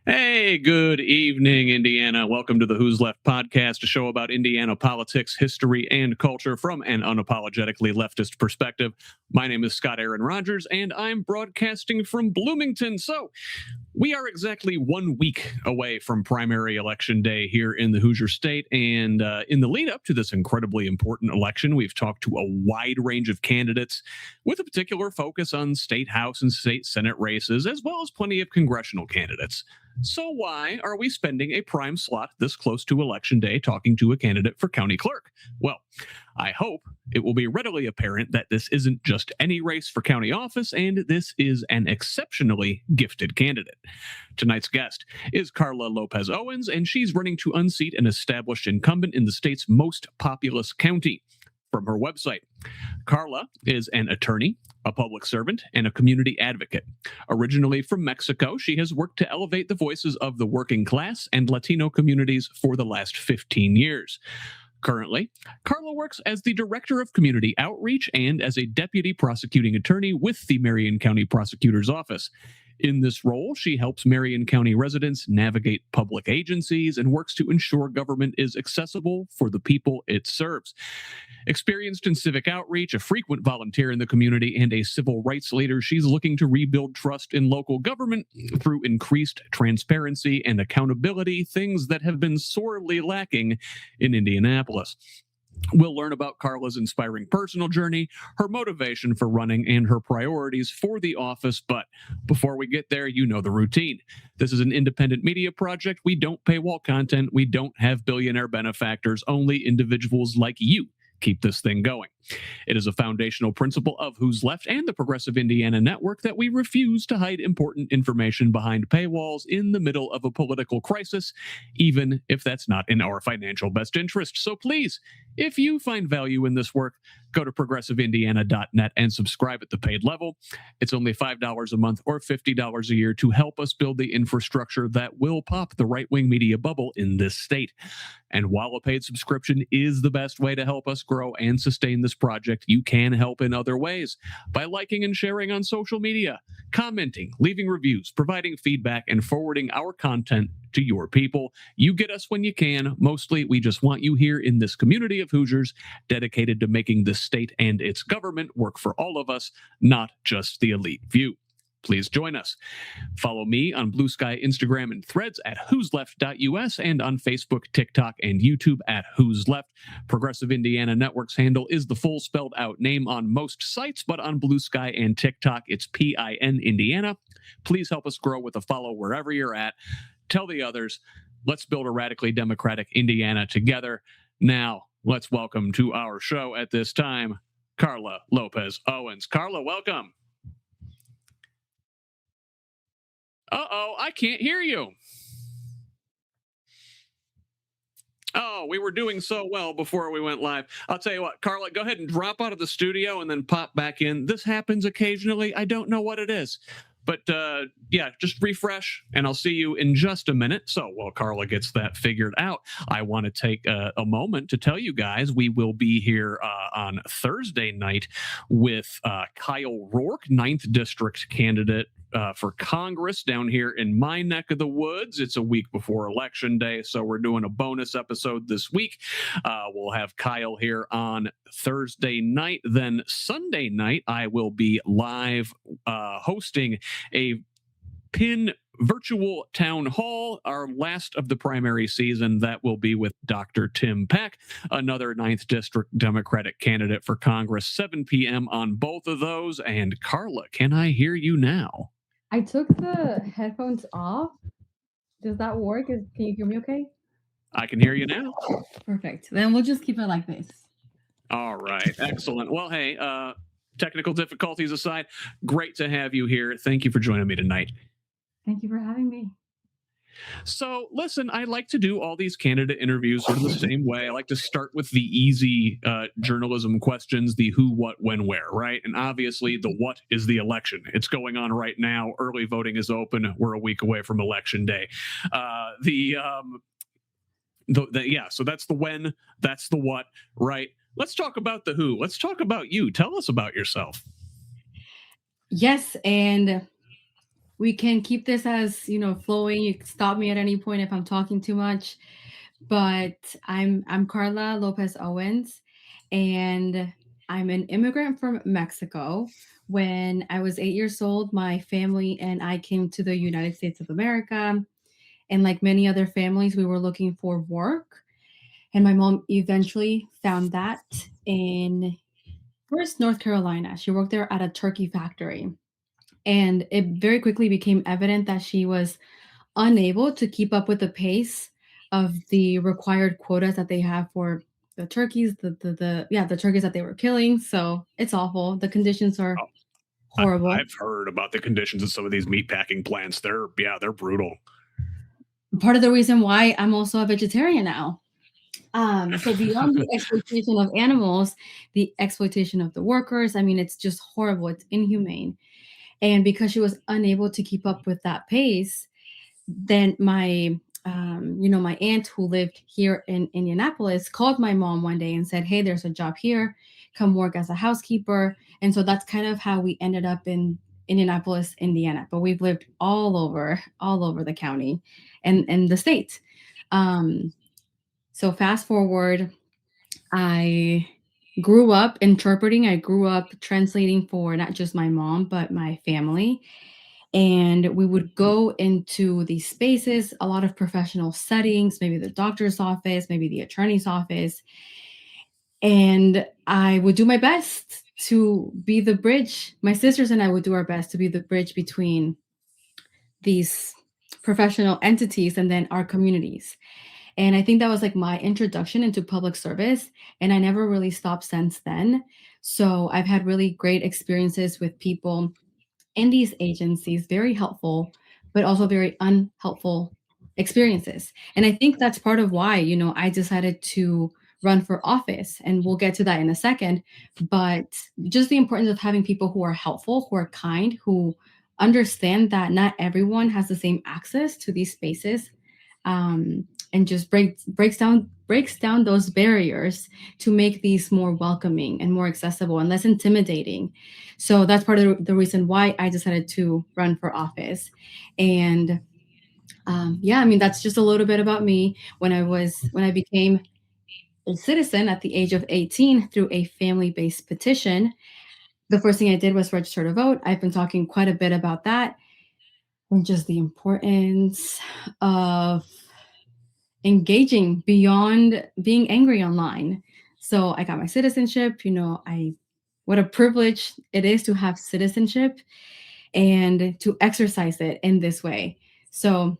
Hey, good evening, Indiana. Welcome to the Who's Left podcast, a show about Indiana politics, history, and culture from an unapologetically leftist perspective. My name is Scott Aaron Rogers, and I'm broadcasting from Bloomington. So, we are exactly 1 week away from primary election day here in the Hoosier State. And in the lead up to this incredibly important election, we've talked to a wide range of candidates with a particular focus on state house and state senate races, as well as plenty of congressional candidates. So why are we spending a prime slot this close to election day talking to a candidate for county clerk? Well, I hope it will be readily apparent that this isn't just any race for county office, and this is an exceptionally gifted candidate. Tonight's guest is Karla Lopez Owens, and she's running to unseat an established incumbent in the state's most populous county. From her website, Karla is an attorney, a public servant, and a community advocate. Originally from Mexico, she has worked to elevate the voices of the working class and Latino communities for the last 15 years. Currently, Karla works as the Director of Community Outreach and as a Deputy Prosecuting Attorney with the Marion County Prosecutor's Office. In this role, she helps Marion County residents navigate public agencies and works to ensure government is accessible for the people it serves. Experienced in civic outreach, a frequent volunteer in the community, and a civil rights leader, she's looking to rebuild trust in local government through increased transparency and accountability, things that have been sorely lacking in Indianapolis. We'll learn about Karla's inspiring personal journey, her motivation for running, and her priorities for the office. But before we get there, you know the routine. This is an independent media project. We don't paywall content. We don't have billionaire benefactors. Only individuals like you keep this thing going. It is a foundational principle of Who's Left and the Progressive Indiana Network that we refuse to hide important information behind paywalls in the middle of a political crisis, even if that's not in our financial best interest. So please, if you find value in this work, go to progressiveindiana.net and subscribe at the paid level. It's only $5 a month or $50 a year to help us build the infrastructure that will pop the right-wing media bubble in this state. And while a paid subscription is the best way to help us grow and sustain this project, you can help in other ways by liking and sharing on social media, commenting, leaving reviews, providing feedback, and forwarding our content to your people. You get us when you can. Mostly, we just want you here in this community of Hoosiers dedicated to making the state and its government work for all of us, not just the elite few. Please join us. Follow me on Blue Sky, Instagram, and Threads at whosleft.us and on Facebook, TikTok, and YouTube at Who's Left. Progressive Indiana Network's handle is the full spelled out name on most sites, but on Blue Sky and TikTok, it's PIN Indiana. Please help us grow with a follow wherever you're at. Tell the others. Let's build a radically democratic Indiana together. Now, let's welcome to our show at this time, Karla Lopez Owens. Karla, welcome. Uh-oh, I can't hear you. Oh, we were doing so well before we went live. I'll tell you what, Karla, go ahead and drop out of the studio and then pop back in. This happens occasionally. I don't know what it is. But yeah, just refresh, and I'll see you in just a minute. So while Karla gets that figured out, I want to take a moment to tell you guys we will be here on Thursday night with Kyle Rourke, 9th District candidate for Congress down here in my neck of the woods. It's a week before Election Day, so we're doing a bonus episode this week. We'll have Kyle here on Thursday night. Then Sunday night, I will be live hosting a PIN virtual town hall, our last of the primary season. That will be with Dr. Tim Peck, another 9th District Democratic candidate for Congress, 7 p.m. on both of those. And Karla, can I hear you now? I took the headphones off. Does that work? Can you hear me okay? I can hear you now. Perfect. Then we'll just keep it like this. All right. Excellent. Well, hey, technical difficulties aside, great to have you here. Thank you for joining me tonight. Thank you for having me. So, listen, I like to do all these candidate interviews sort of the same way. I like to start with the easy journalism questions, the who, what, when, where, right? And obviously, the what is the election. It's going on right now. Early voting is open. We're a week away from Election Day. Yeah, so that's the when, that's the what, right? Let's talk about the who. Let's talk about you. Tell us about yourself. Yes, and we can keep this as, flowing. You can stop me at any point if I'm talking too much. But I'm Karla Lopez Owens, and I'm an immigrant from Mexico. When I was 8 years old, my family and I came to the United States of America. And like many other families, we were looking for work. And my mom eventually found that in first North Carolina. She worked there at a turkey factory. And it very quickly became evident that she was unable to keep up with the pace of the required quotas that they have for the turkeys, the turkeys that they were killing. So it's awful. The conditions are Oh, horrible. I've heard about the conditions of some of these meatpacking plants. They're brutal. Part of the reason why I'm also a vegetarian now. So beyond the exploitation of animals, the exploitation of the workers, I mean, it's just horrible. It's inhumane. And because she was unable to keep up with that pace, then my aunt who lived here in Indianapolis called my mom one day and said, "Hey, there's a job here. Come work as a housekeeper." And so that's kind of how we ended up in Indianapolis, Indiana. But we've lived all over the county and the state. Um, so fast forward, I grew up interpreting. I grew up translating for not just my mom, but my family. And we would go into these spaces, a lot of professional settings, maybe the doctor's office, maybe the attorney's office. And I would do my best to be the bridge. My sisters and I would do our best to be the bridge between these professional entities and then our communities. And I think that was like my introduction into public service. And I never really stopped since then. So I've had really great experiences with people in these agencies, very helpful, but also very unhelpful experiences. And I think that's part of why, I decided to run for office. And we'll get to that in a second. But just the importance of having people who are helpful, who are kind, who understand that not everyone has the same access to these spaces. And just breaks down those barriers to make these more welcoming and more accessible and less intimidating. So that's part of the reason why I decided to run for office. And yeah, I mean, that's just a little bit about me. When I became a citizen at the age of 18 through a family-based petition, the first thing I did was register to vote. I've been talking quite a bit about that and just the importance of engaging beyond being angry online. So I got my citizenship. What a privilege it is to have citizenship and to exercise it in this way. So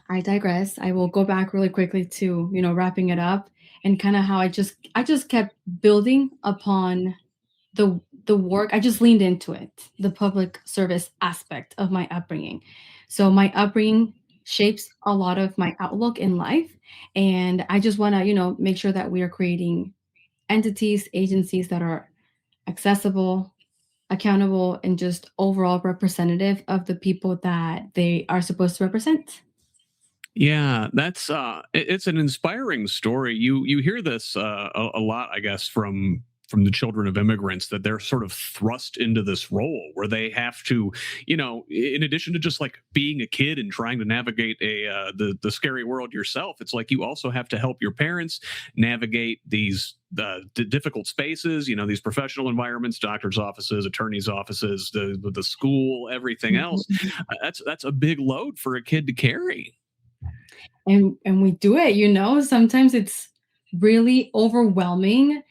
I digress. I will go back really quickly to, wrapping it up and kind of how I just kept building upon the work. I just leaned into it, the public service aspect of my upbringing. So my upbringing shapes a lot of my outlook in life, and I just want to, make sure that we are creating entities, agencies that are accessible, accountable, and just overall representative of the people that they are supposed to represent. Yeah, that's it's an inspiring story. You hear this a lot, I guess, from the children of immigrants, that they're sort of thrust into this role where they have to, in addition to just like being a kid and trying to navigate the scary world yourself, it's like you also have to help your parents navigate these difficult spaces, these professional environments, doctors' offices, attorneys' offices, the school, everything else. Mhm. That's a big load for a kid to carry. And we do it, sometimes it's really overwhelming,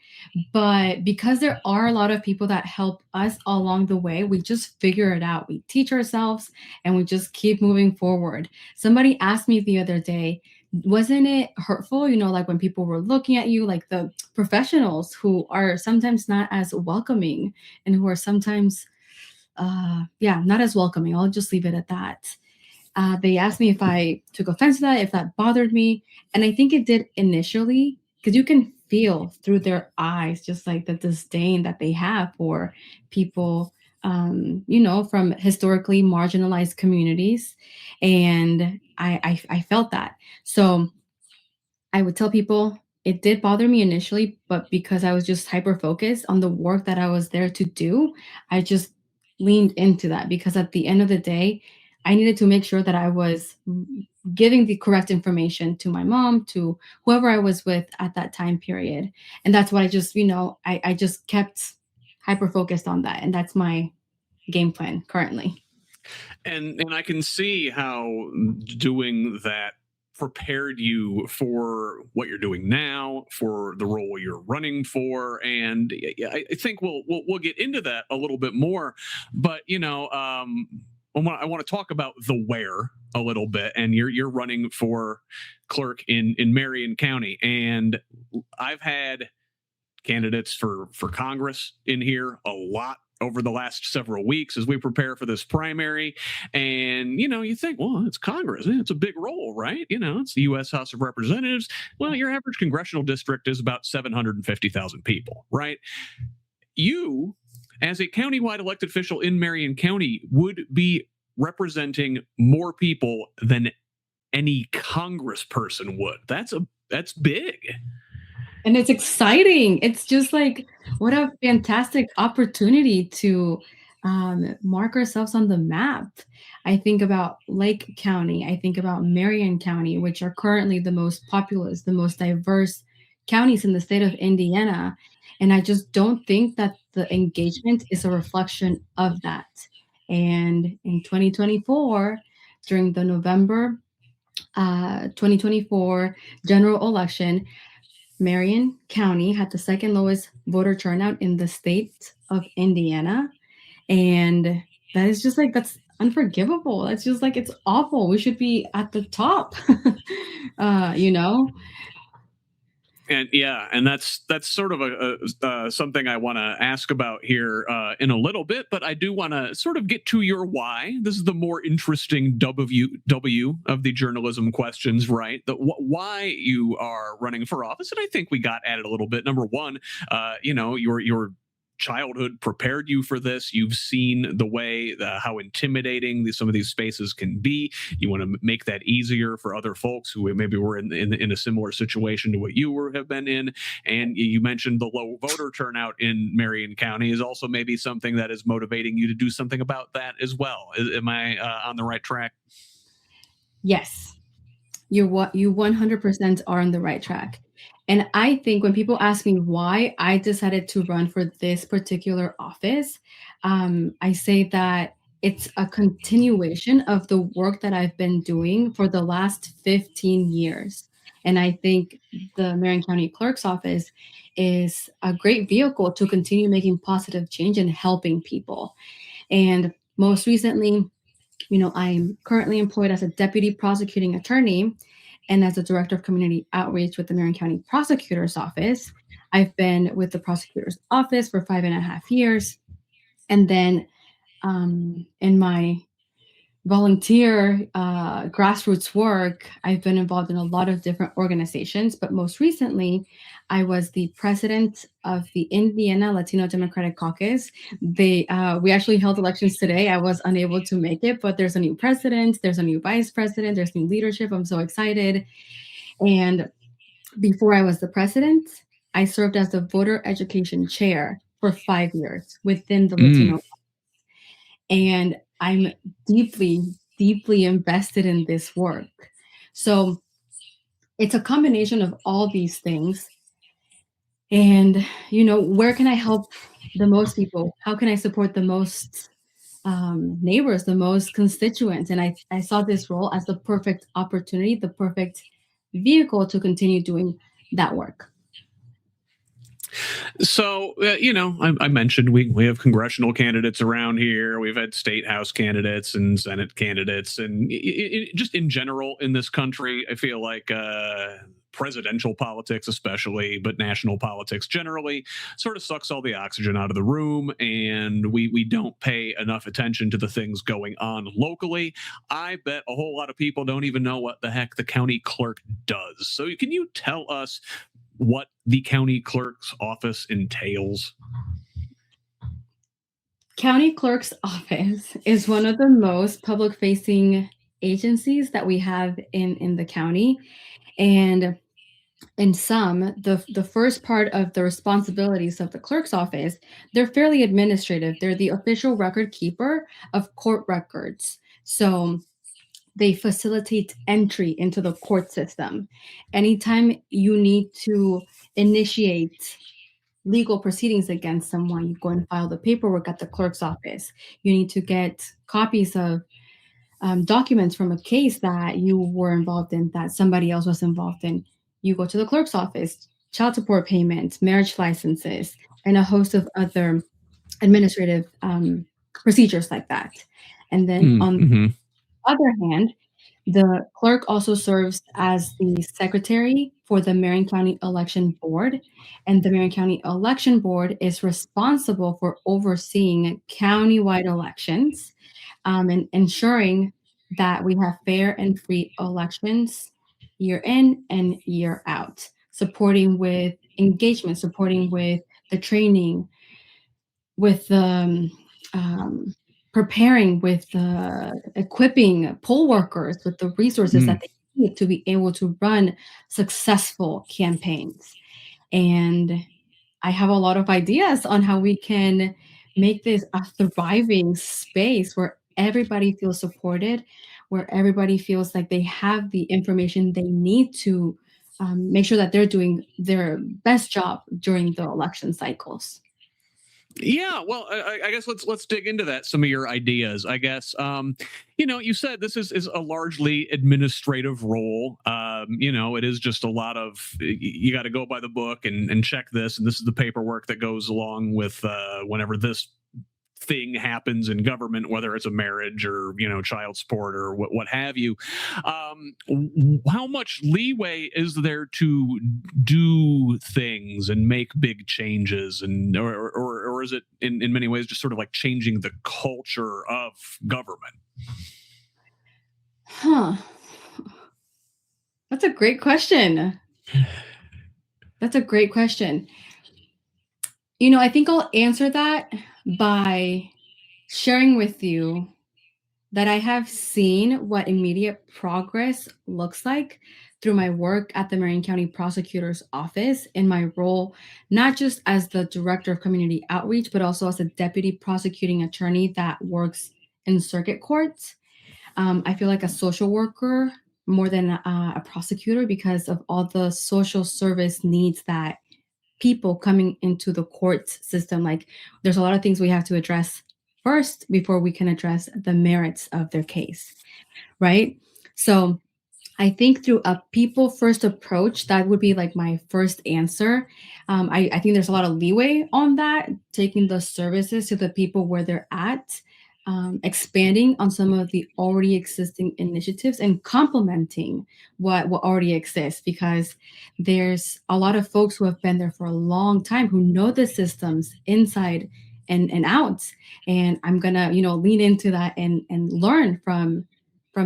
but because there are a lot of people that help us along the way, we just figure it out. We teach ourselves and we just keep moving forward. Somebody asked me the other day, wasn't it hurtful, like when people were looking at you, like the professionals who are sometimes not as welcoming and who are sometimes yeah, not as welcoming. I'll just leave it at that. They asked me if I took offense to that, if that bothered me. And I think it did initially, because you can feel through their eyes just like the disdain that they have for people, from historically marginalized communities. And I felt that. So I would tell people it did bother me initially, but because I was just hyper focused on the work that I was there to do, I just leaned into that because at the end of the day, I needed to make sure that I was giving the correct information to my mom, to whoever I was with at that time period. And that's what I just, I just kept hyper focused on that. And that's my game plan currently. And I can see how doing that prepared you for what you're doing now, for the role you're running for, and I think we'll get into that a little bit more. But I want to talk about the where a little bit, and you're running for clerk in Marion County, and I've had candidates for Congress in here a lot over the last several weeks as we prepare for this primary. And, you think, well, it's Congress. It's a big role, right? It's the U.S. House of Representatives. Well, your average congressional district is about 750,000 people, right? You, as a countywide elected official in Marion County, would be representing more people than any congressperson would. That's big. And it's exciting. It's just like, what a fantastic opportunity to mark ourselves on the map. I think about Lake County. I think about Marion County, which are currently the most populous, the most diverse counties in the state of Indiana. And I just don't think that the engagement is a reflection of that. And in 2024, during the November 2024 general election, Marion County had the second lowest voter turnout in the state of Indiana. And that is just like, that's unforgivable. That's just like, it's awful. We should be at the top, you know? And and that's sort of something I want to ask about here in a little bit, but I do want to sort of get to your why. This is the more interesting W of the journalism questions, right? Why you are running for office, and I think we got at it a little bit. Number one, your childhood prepared you for this. You've seen the way how intimidating some of these spaces can be. You want to make that easier for other folks who maybe were in a similar situation to what you have been in. And you mentioned the low voter turnout in Marion County is also maybe something that is motivating you to do something about that as well. Am I on the right track? Yes, you 100% are on the right track. And I think when people ask me why I decided to run for this particular office, I say that it's a continuation of the work that I've been doing for the last 15 years. And I think the Marion County Clerk's office is a great vehicle to continue making positive change and helping people. And most recently, I'm currently employed as a deputy prosecuting attorney and as a director of community outreach with the Marion County Prosecutor's Office. I've been with the prosecutor's office for 5.5 years. And then in my volunteer grassroots work, I've been involved in a lot of different organizations, but most recently, I was the president of the Indiana Latino Democratic Caucus. We actually held elections today. I was unable to make it, but there's a new president, there's a new vice president, there's new leadership. I'm so excited. And before I was the president, I served as the voter education chair for 5 years within the Latino. And I'm deeply, deeply invested in this work. So it's a combination of all these things. And, where can I help the most people? How can I support the most neighbors, the most constituents? And I saw this role as the perfect opportunity, the perfect vehicle to continue doing that work. So, I mentioned we have congressional candidates around here. We've had state house candidates and Senate candidates. And just in general in this country, I feel like presidential politics especially, but national politics generally sort of sucks all the oxygen out of the room. And we don't pay enough attention to the things going on locally. I bet a whole lot of people don't even know what the heck the county clerk does. So can you tell us what the county clerk's office entails? County clerk's office is one of the most public-facing agencies that we have in the county. And in the first part of the responsibilities of the clerk's office, they're fairly administrative. They're the official record keeper of court records. So they facilitate entry into the court system. Anytime you need to initiate legal proceedings against someone, you go and file the paperwork at the clerk's office. You need to get copies of documents from a case that you were involved in, that somebody else was involved in. You go to the clerk's office, child support payments, marriage licenses, and a host of other administrative procedures like that. And then on Mm-hmm. the other hand, the clerk also serves as the secretary for the Marion County Election Board, and the Marion County Election Board is responsible for overseeing countywide elections, and ensuring that we have fair and free elections year in and year out, supporting with engagement, supporting with the training, with the preparing, with equipping poll workers with the resources that they need to be able to run successful campaigns. And I have a lot of ideas on how we can make this a thriving space where everybody feels supported, where everybody feels like they have the information they need to make sure that they're doing their best job during the election cycles. Yeah, well, I guess let's dig into that. Some of your ideas, I guess. You said this is a largely administrative role. It is just a lot of you got to go by the book and check this, and this is the paperwork that goes along with whenever this thing happens in government, whether it's a marriage or child support or what have you. How much leeway is there to do things and make big changes, and or is it in many ways just sort of like changing the culture of government? That's a great question. That's a great question. I think I'll answer that by sharing with you that I have seen what immediate progress looks like through my work at the Marion County Prosecutor's Office in my role, not just as the Director of Community Outreach, but also as a Deputy Prosecuting Attorney that works in circuit courts. I feel like a social worker more than a prosecutor because of all the social service needs that people coming into the court system, like there's a lot of things we have to address first before we can address the merits of their case, right? So I think through a people first approach, that would be like my first answer. I think there's a lot of leeway on that, taking the services to the people where they're at, expanding on some of the already existing initiatives and complementing what already exists, because there's a lot of folks who have been there for a long time who know the systems inside and out. And I'm gonna, lean into that and learn from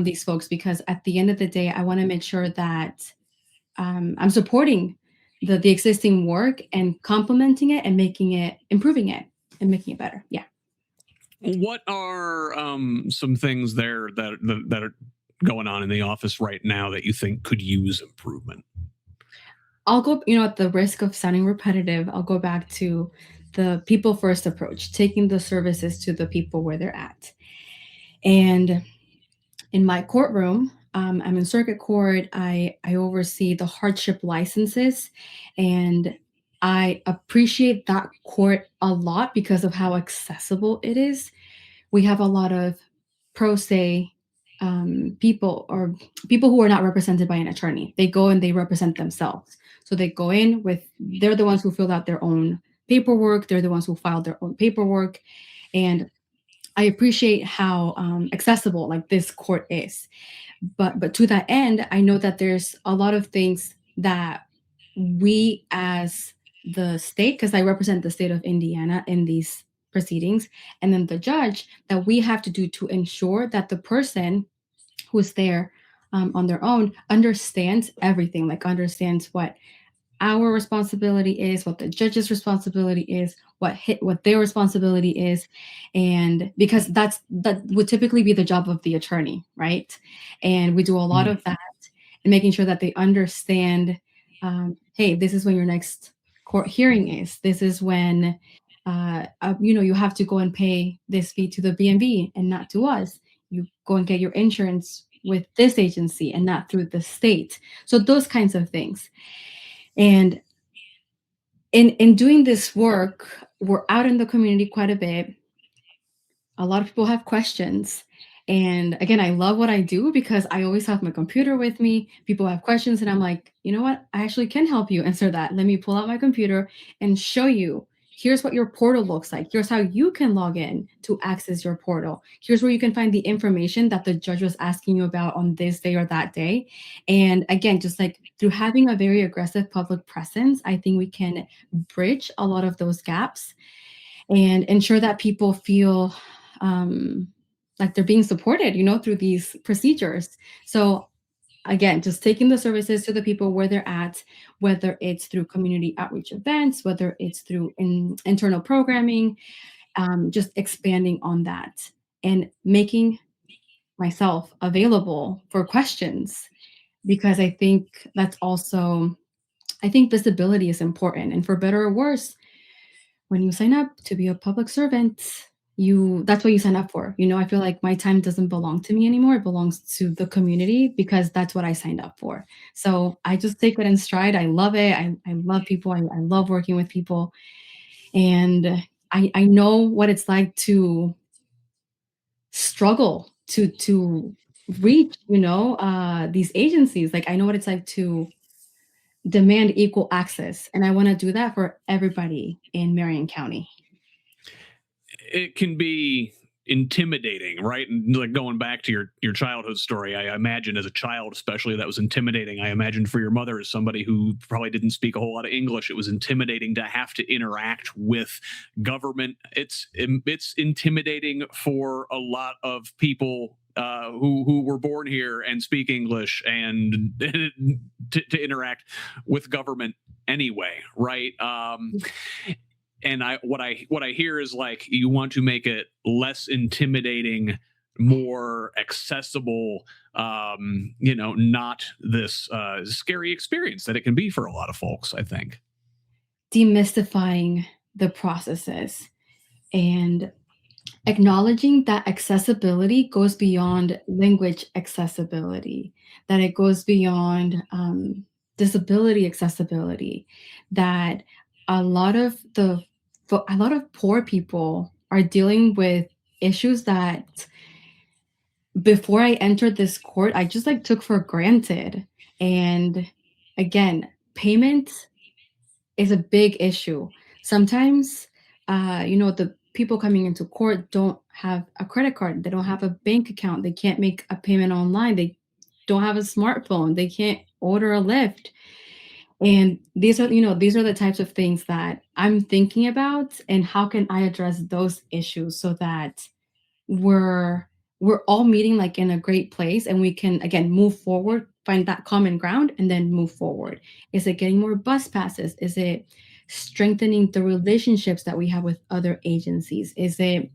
these folks, because at the end of the day, I want to make sure that I'm supporting the existing work and complementing it and improving it and making it better. Yeah. What are some things there that are going on in the office right now that you think could use improvement? I'll go, at the risk of sounding repetitive, I'll go back to the people first approach, taking the services to the people where they're at. And in my courtroom, I'm in circuit court. I oversee the hardship licenses, and I appreciate that court a lot because of how accessible it is. We have a lot of pro se people, or people who are not represented by an attorney. They go and they represent themselves. So they go in they're the ones who filled out their own paperwork. They're the ones who filed their own paperwork. And I appreciate how accessible like this court is. But to that end, I know that there's a lot of things that we as the state, because I represent the state of Indiana in these proceedings, and then the judge, that we have to do to ensure that the person who's there on their own understands everything, like understands what our responsibility is, what the judge's responsibility is, what their responsibility is, and because that would typically be the job of the attorney, right? And we do a lot of that, and making sure that they understand, hey, this is when your next court hearing is. This is when you have to go and pay this fee to the BNB and not to us. you go and get your insurance with this agency and not through the state. So those kinds of things. And in doing this work, we're out in the community quite a bit. A lot of people have questions. And again, I love what I do because I always have my computer with me. People have questions, and I'm like, you know what? I actually can help you answer that. Let me pull out my computer and show you. Here's what your portal looks like. Here's how you can log in to access your portal. Here's where you can find the information that the judge was asking you about on this day or that day. And again, just like through having a very aggressive public presence, I think we can bridge a lot of those gaps and ensure that people feel like they're being supported, through these procedures. So again, just taking the services to the people where they're at, whether it's through community outreach events, whether it's through internal programming, just expanding on that and making myself available for questions, because I think visibility is important. And for better or worse, when you sign up to be a public servant, that's what you sign up for. I feel like my time doesn't belong to me anymore. It belongs to the community because that's what I signed up for. So I just take it in stride. I love it. I love people. I love working with people. And I know what it's like to struggle to reach, these agencies. Like, I know what it's like to demand equal access. And I want to do that for everybody in Marion County. It can be intimidating, right? And like going back to your childhood story, I imagine as a child, especially, that was intimidating. I imagine for your mother, as somebody who probably didn't speak a whole lot of English, it was intimidating to have to interact with government. It's intimidating for a lot of people who were born here and speak English and to interact with government anyway, right? And what I hear is like, you want to make it less intimidating, more accessible, not this scary experience that it can be for a lot of folks, I think. Demystifying the processes and acknowledging that accessibility goes beyond language accessibility, that it goes beyond disability accessibility, that a lot of poor people are dealing with issues that before I entered this court, I just like took for granted. And again, payment is a big issue. Sometimes, the people coming into court don't have a credit card. They don't have a bank account. They can't make a payment online. They don't have a smartphone. They can't order a Lyft. And these are the types of things that I'm thinking about, and how can I address those issues so that we're all meeting like in a great place, and we can again move forward, find that common ground, and then move forward. Is it getting more bus passes? Is it strengthening the relationships that we have with other agencies? Is it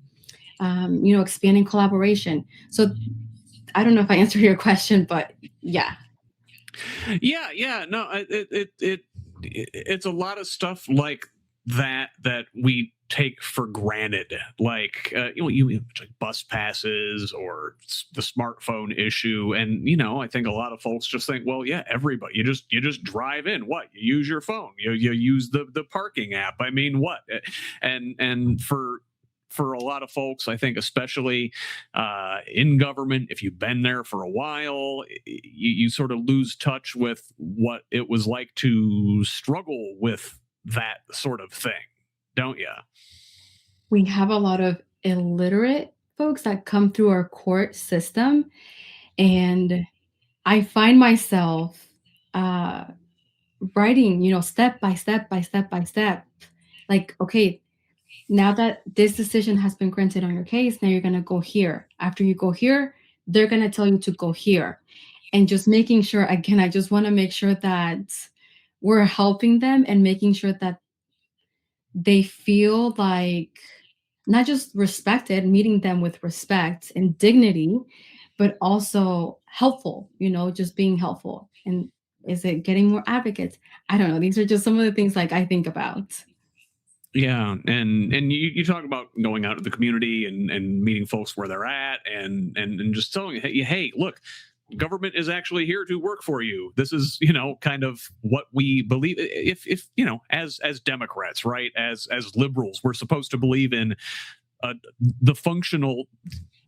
expanding collaboration? So I don't know if I answered your question, but yeah. No, it's a lot of stuff like that we take for granted, like like bus passes or the smartphone issue. And I think a lot of folks just think, well, yeah, everybody, you just drive in, what, you use your phone, you use the parking app, I mean, what? And for a lot of folks, I think, especially in government, if you've been there for a while, you sort of lose touch with what it was like to struggle with that sort of thing, don't you? We have a lot of illiterate folks that come through our court system, and I find myself writing, step by step by step by step. Like, okay, now that this decision has been granted on your case, now you're going to go here. After you go here, they're going to tell you to go here. And just making sure, again, I just want to make sure that we're helping them and making sure that they feel like not just respected, meeting them with respect and dignity, but also helpful, just being helpful. And is it getting more advocates? I don't know. These are just some of the things like I think about. Yeah, and you talk about going out to the community and meeting folks where they're at, and just telling, hey, look, government is actually here to work for you. This is, kind of what we believe. If as Democrats, right, as liberals, we're supposed to believe in the functional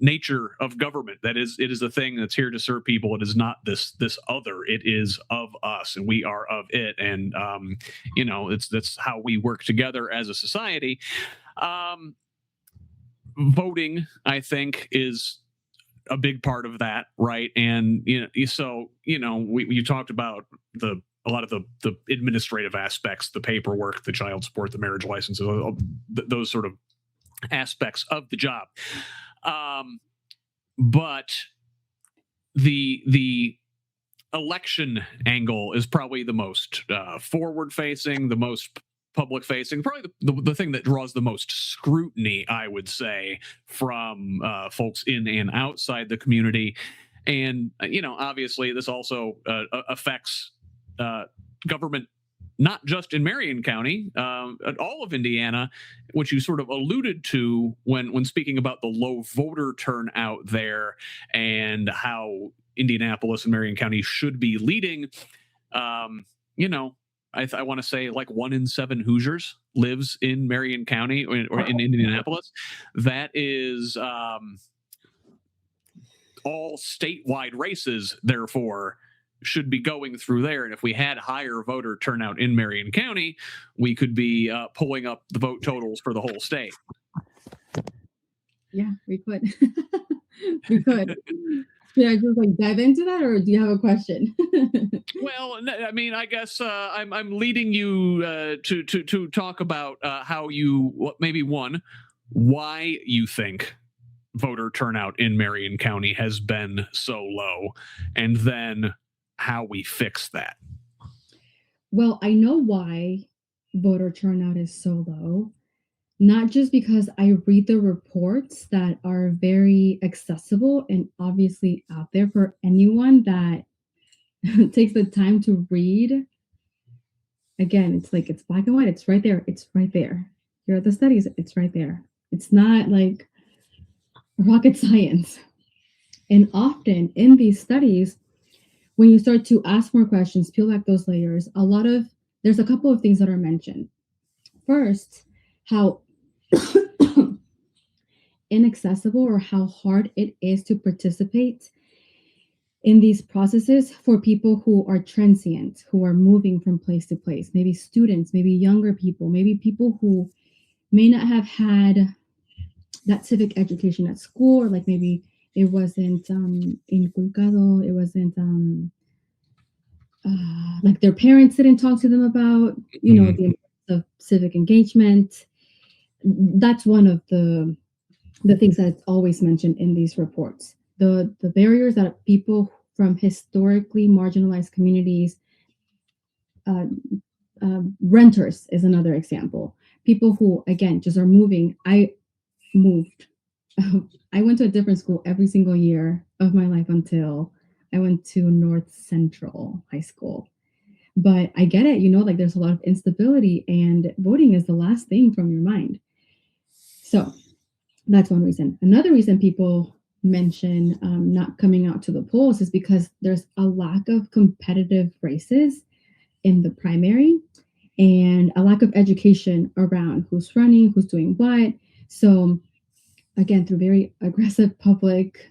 nature of government. That is, it is a thing that's here to serve people. It is not this other. It is of us, and we are of it. And that's how we work together as a society. Voting, I think, is a big part of that, right? And so you talked about a lot of the administrative aspects, the paperwork, the child support, the marriage licenses, those sort of aspects of the job. But the election angle is probably the most forward facing, the most public facing, probably the thing that draws the most scrutiny, I would say, from folks in and outside the community. And obviously this also affects government, not just in Marion County, all of Indiana, which you sort of alluded to when speaking about the low voter turnout there and how Indianapolis and Marion County should be leading. I want to say like 1 in 7 Hoosiers lives in Marion County or in Indianapolis. That is all statewide races, therefore, should be going through there. And if we had higher voter turnout in Marion County, we could be pulling up the vote totals for the whole state. Yeah, we could. We could. Should I just dive into that, or do you have a question? Well, I mean, I guess I'm leading you to talk about how maybe why you think voter turnout in Marion County has been so low, and then how we fix that. Well, I know why voter turnout is so low, not just because I read the reports that are very accessible and obviously out there for anyone that takes the time to read. Again, it's black and white. It's right there. It's right there. Here are the studies. It's right there. It's not like rocket science. And often in these studies, when you start to ask more questions, peel back those layers, there's a couple of things that are mentioned. First, how inaccessible or how hard it is to participate in these processes for people who are transient, who are moving from place to place, maybe students, maybe younger people, maybe people who may not have had that civic education at school, or like maybe it wasn't inculcado, it wasn't like their parents didn't talk to them about, the importance of civic engagement. That's one of the things that's always mentioned in these reports. The barriers that people from historically marginalized communities, renters is another example. People who, again, just are moving. I moved. I went to a different school every single year of my life until I went to North Central High School. But I get it, like there's a lot of instability, and voting is the last thing from your mind. So that's one reason. Another reason people mention not coming out to the polls is because there's a lack of competitive races in the primary and a lack of education around who's running, who's doing what. So again, through very aggressive public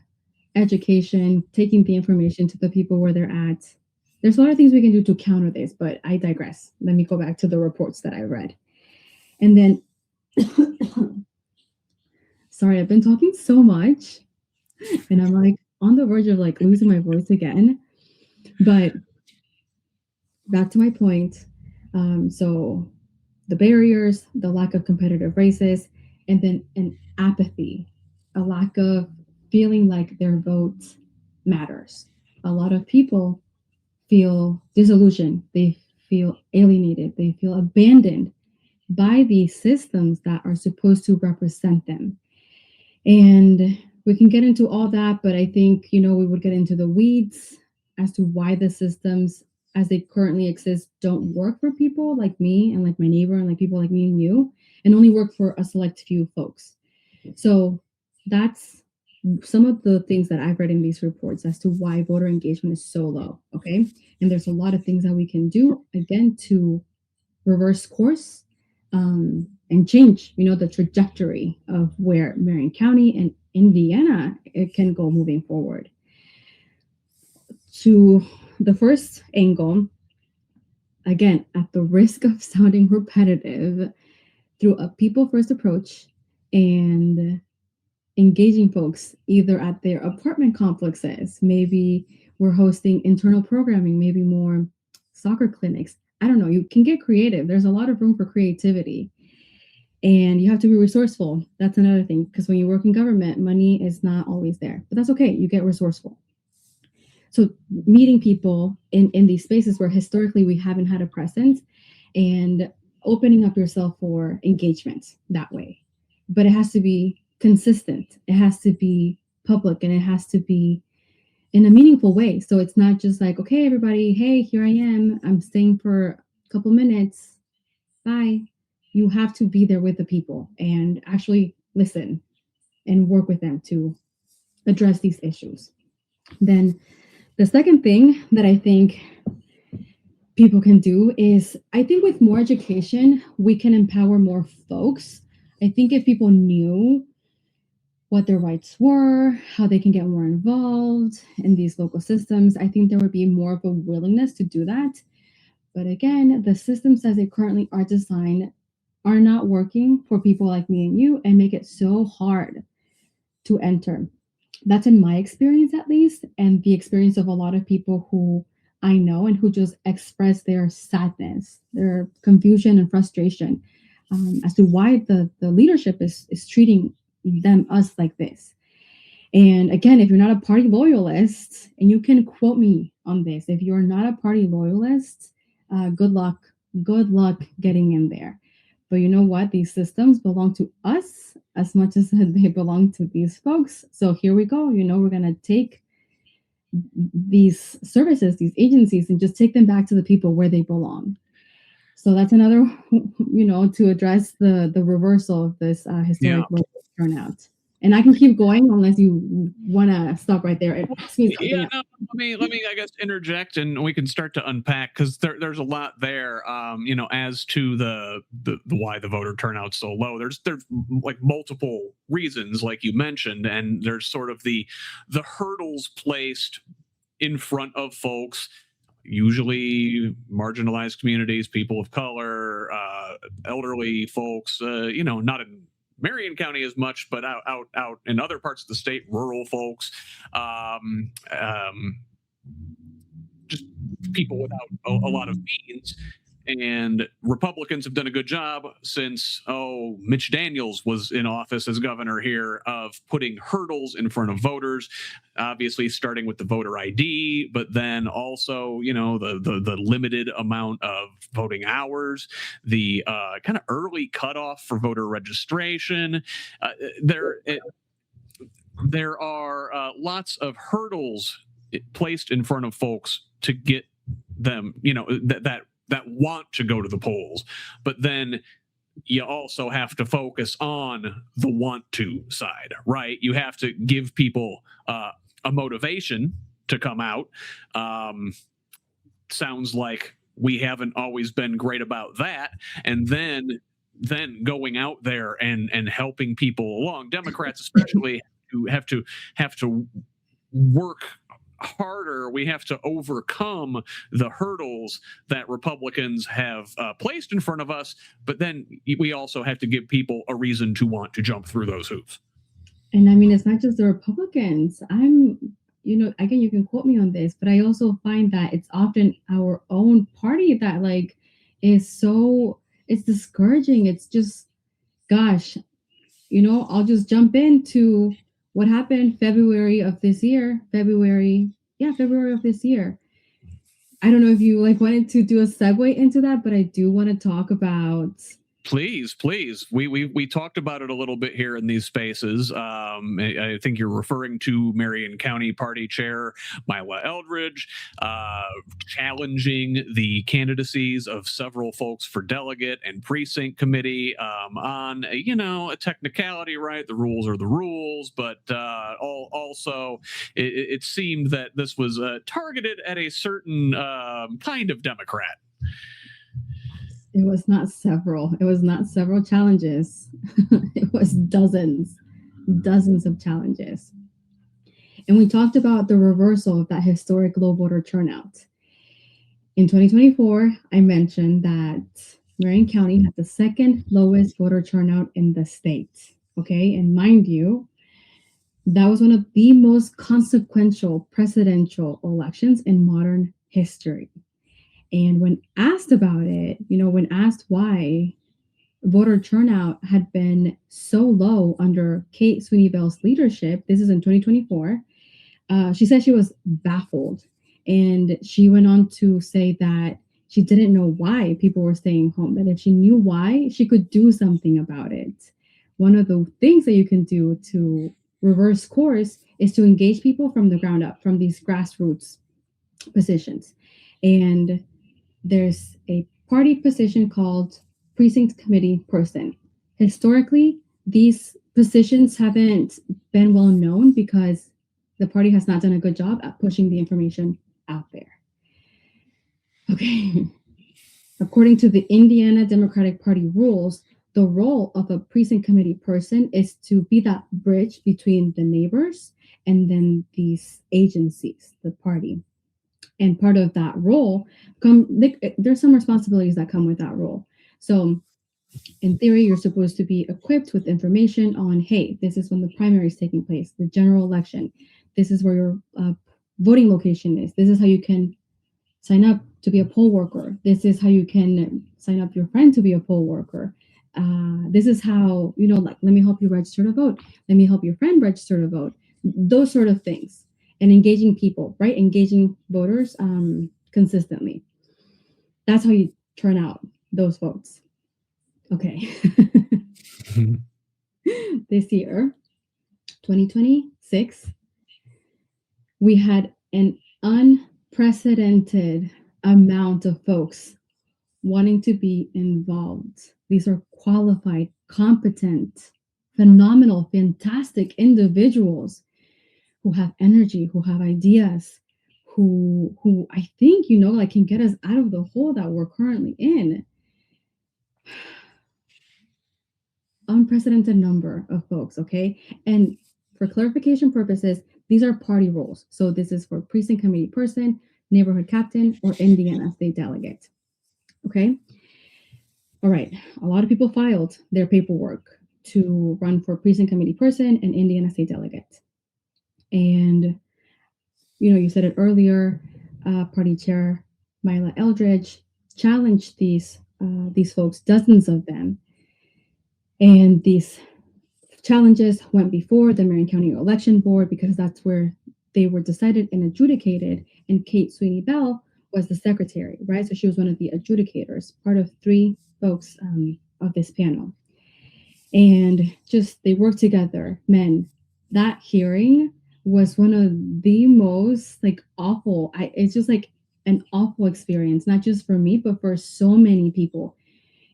education, taking the information to the people where they're at, there's a lot of things we can do to counter this, but I digress. Let me go back to the reports that I read. And then, sorry, I've been talking so much and I'm like on the verge of like losing my voice again. But back to my point. So the barriers, the lack of competitive races, and then an apathy, a lack of feeling like their vote matters. A lot of people feel disillusioned, they feel alienated, they feel abandoned by these systems that are supposed to represent them. And we can get into all that, but I think, we would get into the weeds as to why the systems as they currently exist don't work for people like me and like my neighbor and like people like me and you. and only work for a select few folks. So that's some of the things that I've read in these reports as to why voter engagement is so low. Okay. And there's a lot of things that we can do, again, to reverse course, and change, the trajectory of where Marion County and Indiana it can go moving forward. To the first angle, again, at the risk of sounding repetitive, through a people first approach and engaging folks either at their apartment complexes, maybe we're hosting internal programming, maybe more soccer clinics. I don't know, you can get creative. There's a lot of room for creativity. And you have to be resourceful. That's another thing, because when you work in government, money is not always there, but that's okay. You get resourceful. So meeting people in these spaces where historically we haven't had a presence, and opening up yourself for engagement that way. But it has to be consistent. It has to be public, and it has to be in a meaningful way. So it's not just like, okay, everybody, hey, here I am. I'm staying for a couple minutes. Bye. You have to be there with the people and actually listen and work with them to address these issues. Then the second thing that I think people can do is, I think with more education, we can empower more folks. I think if people knew what their rights were, how they can get more involved in these local systems, I think there would be more of a willingness to do that. But again, the systems as they currently are designed are not working for people like me and you, and make it so hard to enter. That's in my experience, at least, and the experience of a lot of people who I know and who just express their sadness, their confusion and frustration, as to why the leadership is treating us like this. And again, if you're not a party loyalist, and you can quote me on this, if you're not a party loyalist, good luck getting in there. But you know what? These systems belong to us as much as they belong to these folks. So here we go. We're going to take these services, these agencies, and just take them back to the people where they belong. So that's another, to address the reversal of this historic low turnout. And I can keep going unless you want to stop right there and ask me something else. Let me, I guess, interject, and we can start to unpack, because there's a lot there. As to the why the voter turnout's so low. There's like multiple reasons, like you mentioned, and there's sort of the hurdles placed in front of folks, usually marginalized communities, people of color, elderly folks. Not in Marion County as much, but out in other parts of the state, rural folks, just people without a lot of means. And Republicans have done a good job since, Mitch Daniels was in office as governor here, of putting hurdles in front of voters, obviously starting with the voter ID, but then also, the limited amount of voting hours, the kind of early cutoff for voter registration. There are lots of hurdles placed in front of folks to get them, that want to go to the polls. But then you also have to focus on the want to side, right? You have to give people a motivation to come out. Sounds like we haven't always been great about that. And then going out there and helping people along. Democrats especially have to work harder. We have to overcome the hurdles that Republicans have placed in front of us, but then we also have to give people a reason to want to jump through those hoops. And I mean, it's not just the Republicans. Again, you can quote me on this, but I also find that it's often our own party that it's discouraging. It's just, gosh, I'll just jump into what happened February of this year. February of this year. I don't know if you wanted to do a segue into that, but I do want to talk about Please, please. We talked about it a little bit here in these spaces. I think you're referring to Marion County Party Chair Mila Eldridge challenging the candidacies of several folks for delegate and precinct committee on a technicality, right? The rules are the rules, but also it seemed that this was targeted at a certain kind of Democrat. It was not several. It was not several challenges. It was dozens of challenges. And we talked about the reversal of that historic low voter turnout. In 2024, I mentioned that Marion County had the second lowest voter turnout in the state. Okay. And mind you, that was one of the most consequential presidential elections in modern history. And when asked about it, when asked why voter turnout had been so low under Kate Sweeney Bell's leadership, this is in 2024, she said she was baffled. And she went on to say that she didn't know why people were staying home, that if she knew why, she could do something about it. One of the things that you can do to reverse course is to engage people from the ground up, from these grassroots positions. And there's a party position called precinct committee person. Historically, these positions haven't been well known because the party has not done a good job at pushing the information out there. Okay. According to the Indiana Democratic Party rules, the role of a precinct committee person is to be that bridge between the neighbors and then these agencies, the party. And part of that role, there's some responsibilities that come with that role. So in theory, you're supposed to be equipped with information on, hey, this is when the primary is taking place, the general election. This is where your voting location is. This is how you can sign up to be a poll worker. This is how you can sign up your friend to be a poll worker. This is how, let me help you register to vote. Let me help your friend register to vote. Those sort of things. And engaging people, right? Engaging voters consistently. That's how you turn out those votes. Okay. This year, 2026, we had an unprecedented amount of folks wanting to be involved. These are qualified, competent, phenomenal, fantastic individuals who have energy, who have ideas, who I think, can get us out of the hole that we're currently in. Unprecedented number of folks, okay? And for clarification purposes, these are party roles. So this is for precinct committee person, neighborhood captain, or Indiana state delegate, okay? All right, a lot of people filed their paperwork to run for precinct committee person and Indiana state delegate. And, you said it earlier, party chair Mila Eldridge challenged these folks, dozens of them. And these challenges went before the Marion County Election Board because that's where they were decided and adjudicated. And Kate Sweeney Bell was the secretary, right? So she was one of the adjudicators, part of three folks of this panel. And they worked together. Man, that hearing was one of the most awful. It's just an awful experience, not just for me, but for so many people.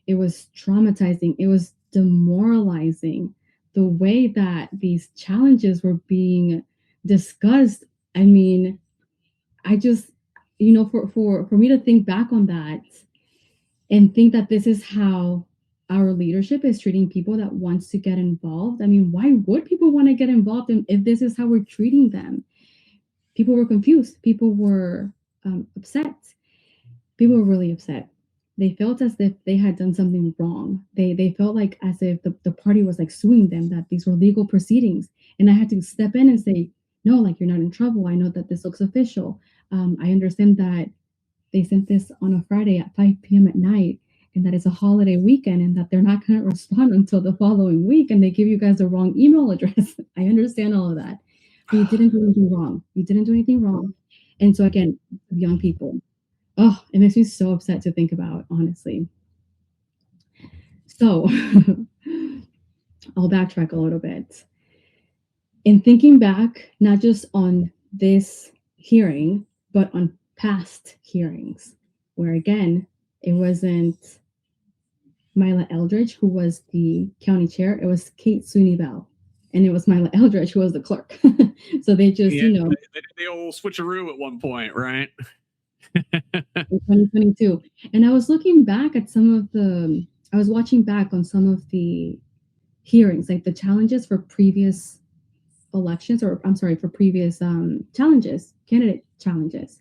It was traumatizing. It was demoralizing the way that these challenges were being discussed. I mean, I just, for me to think back on that and think that this is how our leadership is treating people that wants to get involved. I mean, why would people want to get involved if this is how we're treating them? People were confused. People were upset. People were really upset. They felt as if they had done something wrong. They felt as if the party was suing them, that these were legal proceedings. And I had to step in and say, no, you're not in trouble. I know that this looks official. I understand that they sent this on a Friday at 5 p.m. at night, and that it's a holiday weekend, and that they're not going to respond until the following week, and they give you guys the wrong email address. I understand all of that. But you didn't do anything wrong. You didn't do anything wrong. And so again, young people, it makes me so upset to think about, honestly. So I'll backtrack a little bit. In thinking back, not just on this hearing, but on past hearings, where again, it wasn't Mila Eldridge who was the county chair, it was Kate Sweeney Bell. And it was Mila Eldridge who was the clerk. So they just, they did the old switcheroo at one point, right? In 2022. And I was looking back at I was watching back on some of the hearings, like the challenges for previous elections, or I'm sorry, for previous candidate challenges.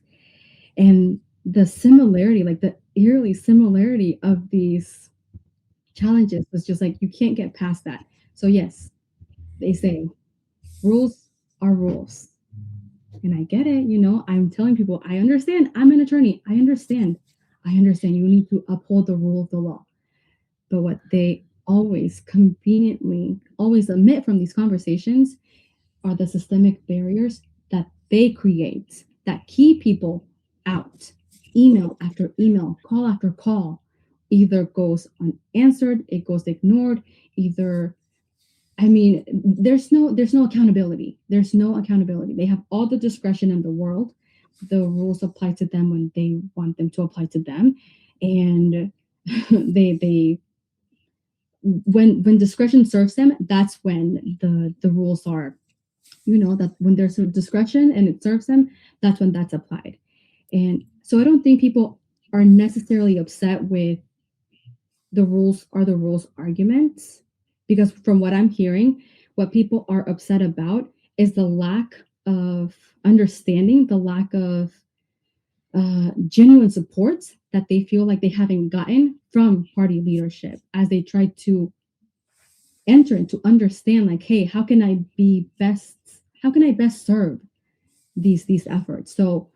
And the similarity, like the eerily similarity of these challenges was just like, you can't get past that. So yes, they say rules are rules. And I get it, I'm telling people, I understand. I'm an attorney. I understand. You need to uphold the rule of the law. But what they always conveniently always omit from these conversations are the systemic barriers that they create that keep people out. Email after email, call after call, either goes unanswered, it goes ignored, there's no accountability. There's no accountability. They have all the discretion in the world. The rules apply to them when they want them to apply to them. And they when discretion serves them, that's when the rules are, that when there's a discretion and it serves them, that's when that's applied. And so I don't think people are necessarily upset with the rules arguments, because from what I'm hearing, what people are upset about is the lack of understanding, the lack of genuine support that they feel like they haven't gotten from party leadership as they try to enter and to understand, like, hey, how can I best serve these efforts? So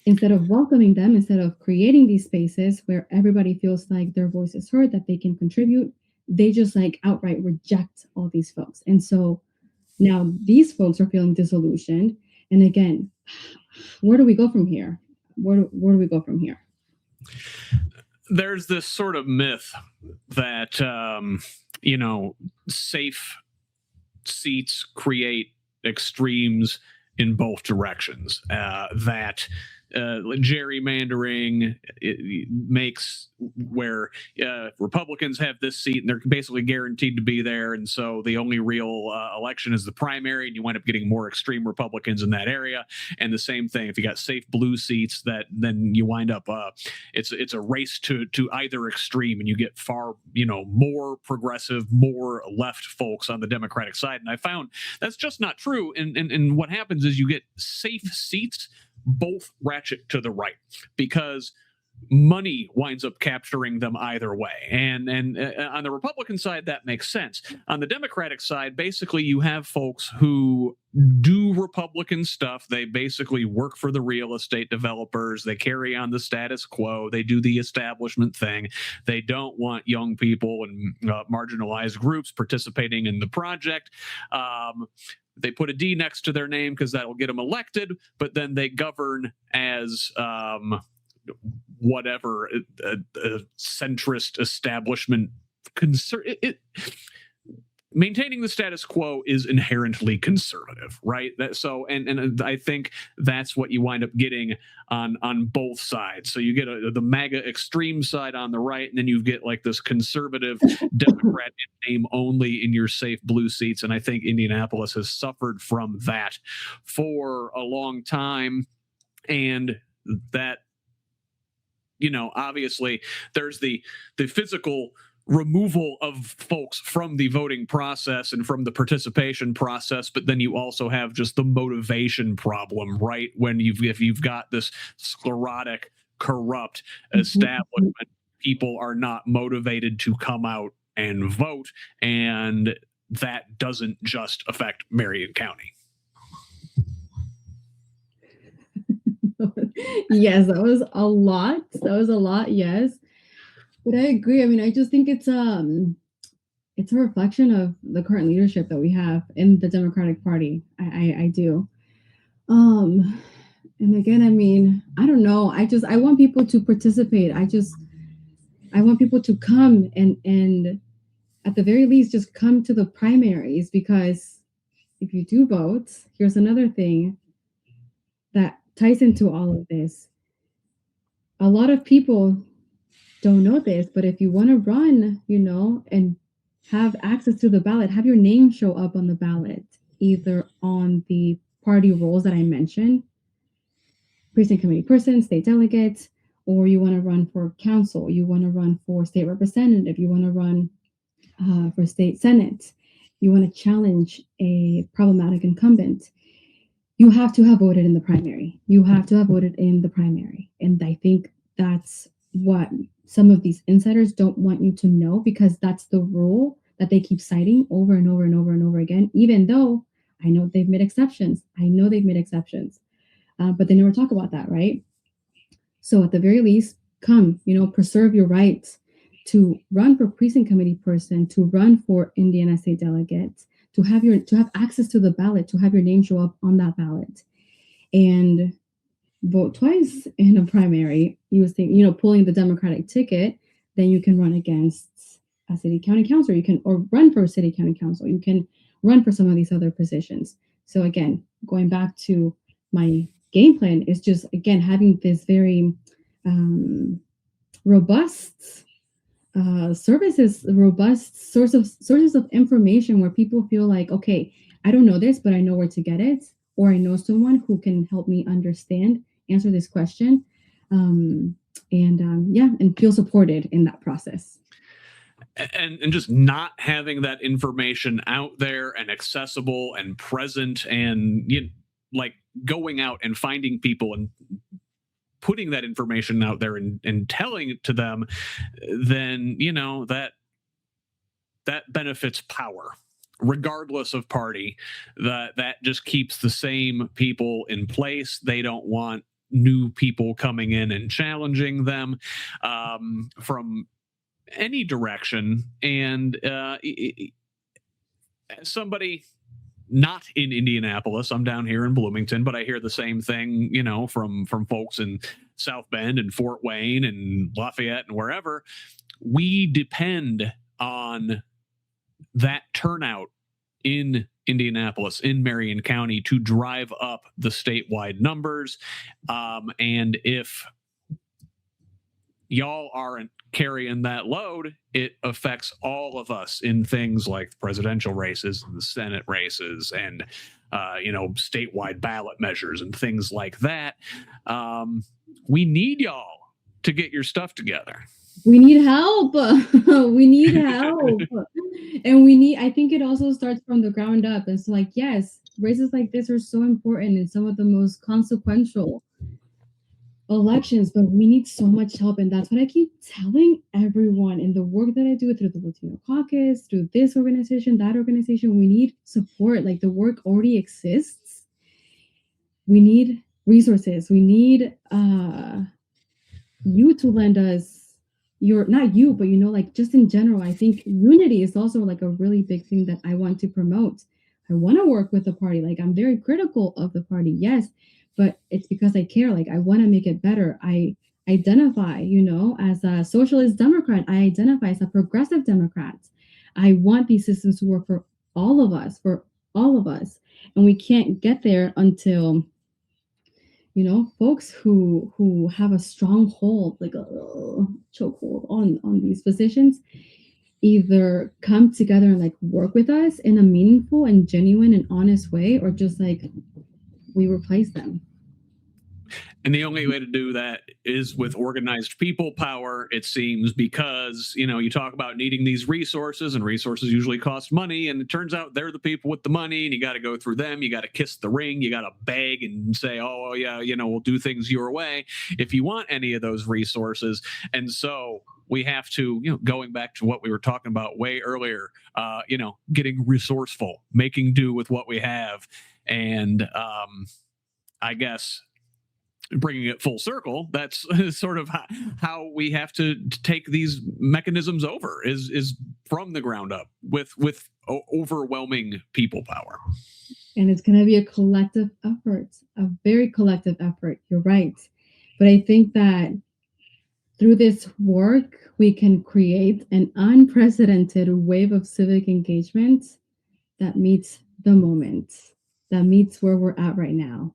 instead of welcoming them, instead of creating these spaces where everybody feels like their voice is heard, that they can contribute, they just like outright reject all these folks. And so now these folks are feeling disillusioned. And again, where do we go from here? Where do we go from here? There's this sort of myth that, safe seats create extremes in both directions, that gerrymandering makes where Republicans have this seat and they're basically guaranteed to be there, and so the only real election is the primary, and you wind up getting more extreme Republicans in that area. And the same thing if you got safe blue seats, that then you wind up it's a race to either extreme, and you get far more progressive, more left folks on the Democratic side. And I found that's just not true. And what happens is you get safe seats both ratchet to the right, because money winds up capturing them either way. And on the Republican side, that makes sense. On the Democratic side, basically you have folks who do Republican stuff. They basically work for the real estate developers. They carry on the status quo. They do the establishment thing. They don't want young people and marginalized groups participating in the project. They put a D next to their name because that'll get them elected, but then they govern as whatever a centrist establishment concern. Maintaining the status quo is inherently conservative, right? And I think that's what you wind up getting on both sides. So you get the MAGA extreme side on the right, and then you get like this conservative Democrat in name only in your safe blue seats. And I think Indianapolis has suffered from that for a long time. And that, obviously there's the physical removal of folks from the voting process and from the participation process, but then you also have just the motivation problem, right? If you've got this sclerotic, corrupt establishment, people are not motivated to come out and vote, and that doesn't just affect Marion County. Yes, that was a lot. Yes. But I agree. I mean, I just think it's a reflection of the current leadership that we have in the Democratic Party. I do. And again, I mean, I don't know. I want people to participate. I want people to come and at the very least, just come to the primaries, because if you do vote, here's another thing that ties into all of this. A lot of people don't know this, but if you want to run, and have access to the ballot, have your name show up on the ballot, either on the party rolls that I mentioned, precinct committee person, state delegate, or you want to run for council, you want to run for state representative, you want to run for state senate, you want to challenge a problematic incumbent, you have to have voted in the primary. You have to have voted in the primary. And I think that's what some of these insiders don't want you to know, because that's the rule that they keep citing over and over and over and over again, even though I know they've made exceptions. But they never talk about that, right? So at the very least, come, preserve your rights to run for precinct committee person, to run for Indiana state delegate, to have access to the ballot, to have your name show up on that ballot, and vote twice in a primary. You would think, pulling the Democratic ticket, then you can run against a city county council. Or run for a city county council. You can run for some of these other positions. So again, going back to my game plan is just, again, having this very robust robust sources of information where people feel like, okay, I don't know this, but I know where to get it, or I know someone who can help me answer this question, and feel supported in that process. And just not having that information out there and accessible and present, and like going out and finding people and putting that information out there and telling it to them, then that benefits power regardless of party. That just keeps the same people in place. They don't want new people coming in and challenging them from any direction. And somebody not in Indianapolis, I'm down here in Bloomington, but I hear the same thing, from folks in South Bend and Fort Wayne and Lafayette and wherever. We depend on that turnout in Indianapolis, in Marion County, to drive up the statewide numbers. And if y'all aren't carrying that load, it affects all of us in things like presidential races, the Senate races, and statewide ballot measures and things like that. We need y'all to get your stuff together. We need help. We need help. And I think it also starts from the ground up. It's like, yes, races like this are so important and some of the most consequential elections, but we need so much help. And that's what I keep telling everyone in the work that I do through the Latino Caucus, through this organization, that organization. We need support. Like, the work already exists. We need resources. We need you to lend us not you, but just in general. I think unity is also like a really big thing that I want to promote. I want to work with the party. Like, I'm very critical of the party, yes, but it's because I care. Like, I want to make it better. I identify, as a socialist Democrat. I identify as a progressive Democrat. I want these systems to work for all of us, And we can't get there until, folks who have a strong hold, like a chokehold on these positions, either come together and like work with us in a meaningful and genuine and honest way, or just like we replace them. And the only way to do that is with organized people power, it seems, because, you talk about needing these resources, and resources usually cost money. And it turns out they're the people with the money, and you got to go through them. You got to kiss the ring. You got to beg and say, oh, yeah, we'll do things your way if you want any of those resources. And so we have to, going back to what we were talking about way earlier, getting resourceful, making do with what we have. And I guess, bringing it full circle, that's sort of how we have to take these mechanisms over, is from the ground up with overwhelming people power. And it's going to be a collective effort, a very collective effort. You're right. But I think that through this work, we can create an unprecedented wave of civic engagement that meets the moment, that meets where we're at right now.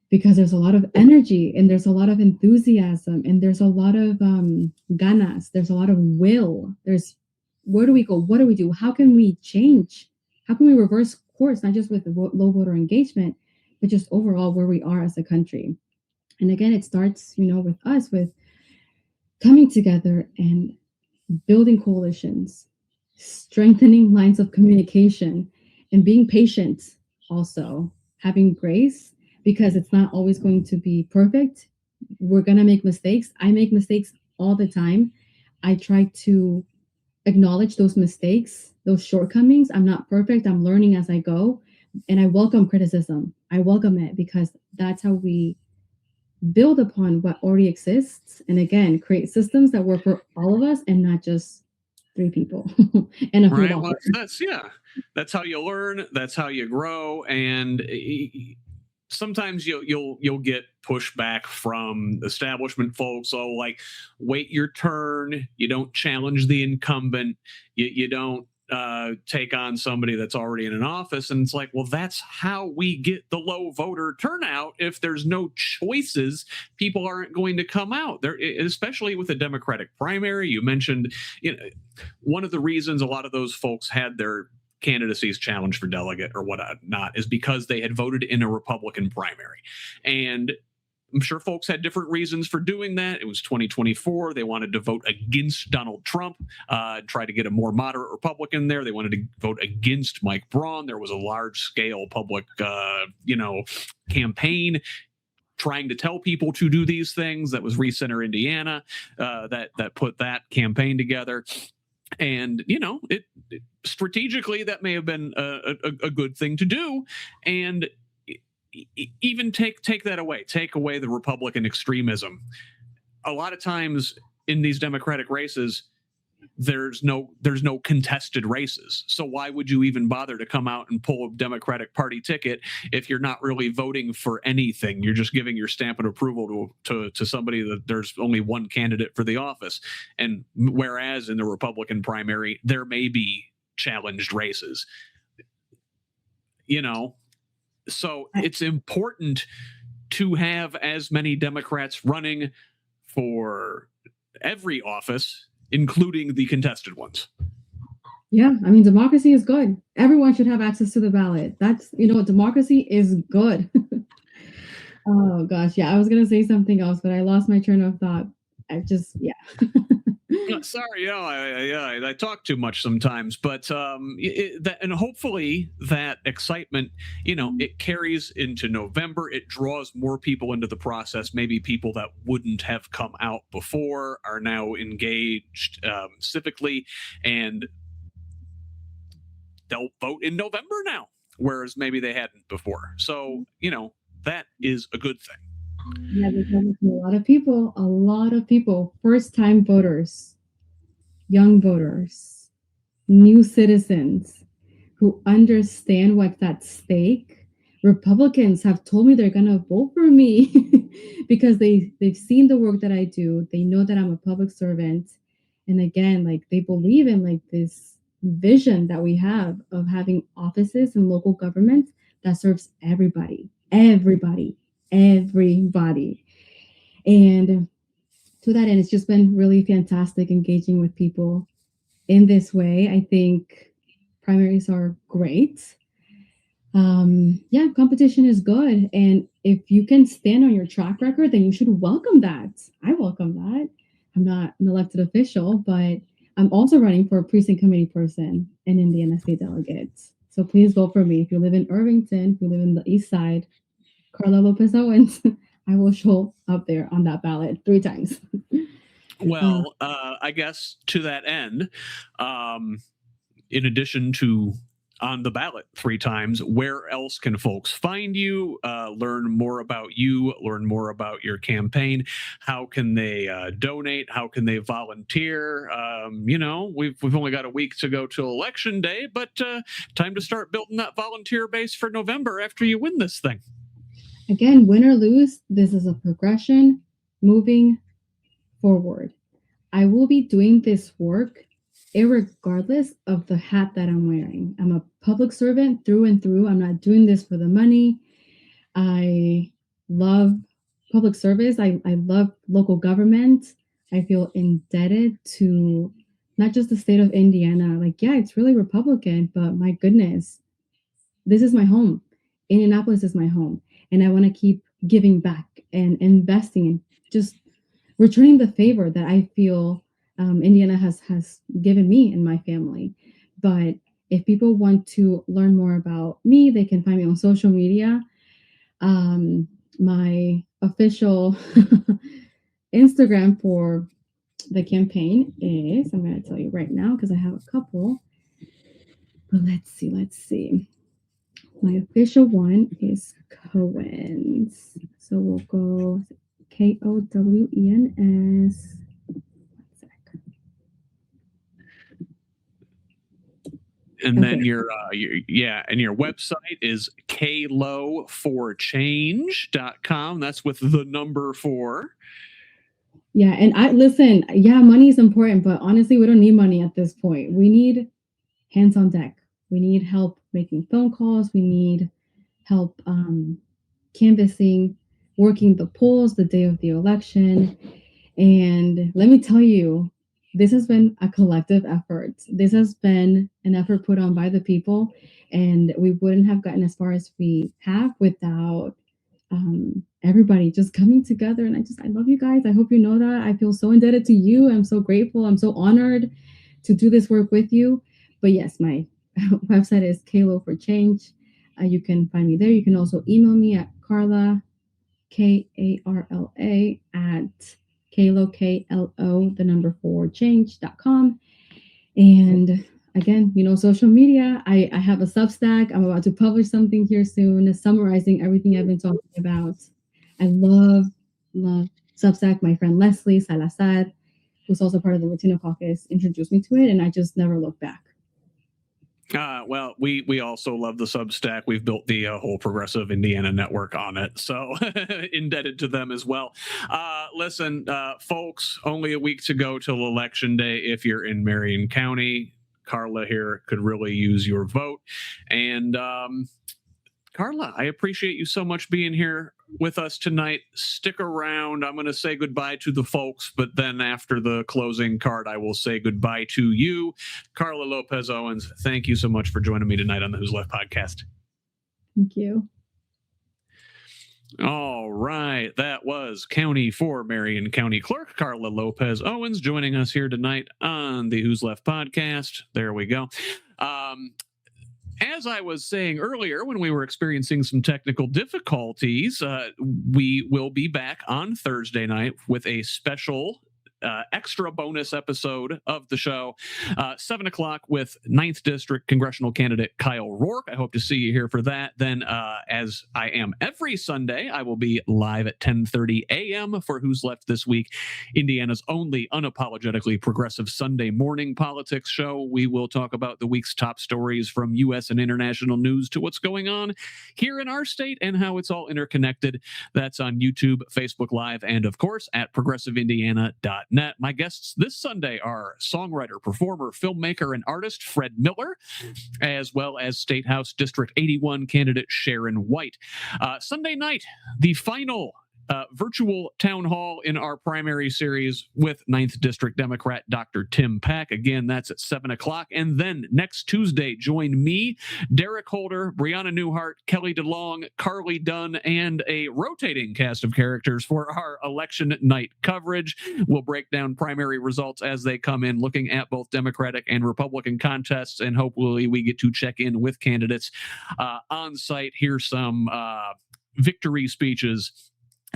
Because there's a lot of energy and there's a lot of enthusiasm and there's a lot of ganas, there's a lot of will. There's where do we go? What do we do? How can we change? How can we reverse course, not just with low voter engagement, but just overall where we are as a country? And again, it starts, with us, with coming together and building coalitions, strengthening lines of communication, and being patient, also having grace, because it's not always going to be perfect. We're going to make mistakes. I make mistakes all the time. I try to acknowledge those mistakes, those shortcomings. I'm not perfect. I'm learning as I go. And I welcome criticism. I welcome it because that's how we build upon what already exists, and again create systems that work for all of us and not just three people and a few Right. Well, that's how you learn. That's how you grow. And sometimes you'll get pushback from establishment folks. Oh, like, wait your turn. You don't challenge the incumbent. You don't take on somebody that's already in an office. And it's like, well, that's how we get the low voter turnout. If there's no choices, people aren't going to come out there, especially with a Democratic primary. You mentioned, one of the reasons a lot of those folks had their candidacies challenged for delegate or whatnot is because they had voted in a Republican primary. And I'm sure folks had different reasons for doing that. It was 2024. They wanted to vote against Donald Trump, try to get a more moderate Republican there. They wanted to vote against Mike Braun. There was a large-scale public, campaign trying to tell people to do these things. That was Recenter Indiana that put that campaign together. And it strategically that may have been a good thing to do. And even take that away, take away the Republican extremism. A lot of times in these Democratic races, there's no contested races. So why would you even bother to come out and pull a Democratic Party ticket if you're not really voting for anything? You're just giving your stamp of approval to somebody that there's only one candidate for the office. And whereas in the Republican primary, there may be challenged races. So it's important to have as many Democrats running for every office, including the contested ones. Yeah, I mean, democracy is good. Everyone should have access to the ballot. That's, democracy is good. Oh, gosh. Yeah, I was going to say something else, but I lost my train of thought. Sorry, I talk too much sometimes, but and hopefully that excitement, it carries into November. It draws more people into the process. Maybe people that wouldn't have come out before are now engaged civically, and they'll vote in November now, whereas maybe they hadn't before. So, that is a good thing. Yeah, there's a lot of people, first-time voters, young voters, new citizens who understand what's at stake. Republicans have told me they're going to vote for me because they've seen the work that I do. They know that I'm a public servant. And again, they believe in this vision that we have of having offices in local government that serves everybody. And to that end, it's just been really fantastic engaging with people in this way. I think primaries are great. Competition is good. And if you can stand on your track record, then you should welcome that. I welcome that. I'm not an elected official, but I'm also running for a precinct committee person and Indiana State Delegate. So please vote for me. If you live in Irvington, if you live in the East Side, Karla Lopez Owens, I will show up there on that ballot 3 times. Well, I guess to that end, in addition to on the ballot 3 times, where else can folks find you, learn more about you, learn more about your campaign? How can they donate? How can they volunteer? We've only got a week to go till Election Day, but time to start building that volunteer base for November after you win this thing. Again, win or lose, this is a progression moving forward. I will be doing this work irregardless of the hat that I'm wearing. I'm a public servant through and through. I'm not doing this for the money. I love public service. I love local government. I feel indebted to not just the state of Indiana. Like, yeah, it's really Republican, but my goodness, this is my home. Indianapolis is my home. And I want to keep giving back and investing and just returning the favor that I feel Indiana has given me and my family. But if people want to learn more about me, they can find me on social media. My official Instagram for the campaign is, I'm going to tell you right now because I have a couple. But let's see. My official one is Cohen's. So we'll go Kowens. And then your website is klo4change.com. That's with the number 4. Yeah, and money is important, but honestly, we don't need money at this point. We need hands on deck. We need help making phone calls. We need help canvassing, working the polls the day of the election. And let me tell you, this has been a collective effort. This has been an effort put on by the people, and we wouldn't have gotten as far as we have without everybody just coming together. And I love you guys. I hope you know that. I feel so indebted to you. I'm so grateful. I'm so honored to do this work with you. But yes, my website is Klo for Change. You can find me there. You can also email me at Karla, Karla at KLO4change.com. And again, social media. I have a Substack. I'm about to publish something here soon, summarizing everything I've been talking about. I love Substack. My friend Leslie Salazar, who's also part of the Latino Caucus, introduced me to it, and I just never looked back. Well, we also love the Substack. We've built the whole Progressive Indiana network on it, so indebted to them as well. Listen, folks, only a week to go till Election Day. If you're in Marion County, Karla here could really use your vote. And Karla, I appreciate you so much being here with us tonight. Stick around. I'm going to say goodbye to the folks, but then after the closing card, I will say goodbye to you. Karla Lopez Owens, thank you so much for joining me tonight on the Who's Left podcast. Thank you. All right. That was County for Marion County Clerk Karla Lopez Owens joining us here tonight on the Who's Left podcast. There we go. As I was saying earlier, when we were experiencing some technical difficulties, we will be back on Thursday night with a special extra bonus episode of the show, 7 o'clock with 9th District Congressional candidate Kyle Rourke. I hope to see you here for that. Then, as I am every Sunday, I will be live at 10:30 a.m. for Who's Left This Week, Indiana's only unapologetically progressive Sunday morning politics show. We will talk about the week's top stories from U.S. and international news to what's going on here in our state and how it's all interconnected. That's on YouTube, Facebook Live, and of course at progressiveindiana.net. My guests this Sunday are songwriter, performer, filmmaker, and artist Fred Miller, as well as State House District 81 candidate Sharon White. Sunday night, the final virtual town hall in our primary series with 9th District Democrat Dr. Tim Pack. Again, that's at 7 o'clock. And then next Tuesday, join me, Derek Holder, Brianna Newhart, Kelly DeLong, Carly Dunn, and a rotating cast of characters for our election night coverage. We'll break down primary results as they come in, looking at both Democratic and Republican contests, and hopefully we get to check in with candidates on site, hear some victory speeches.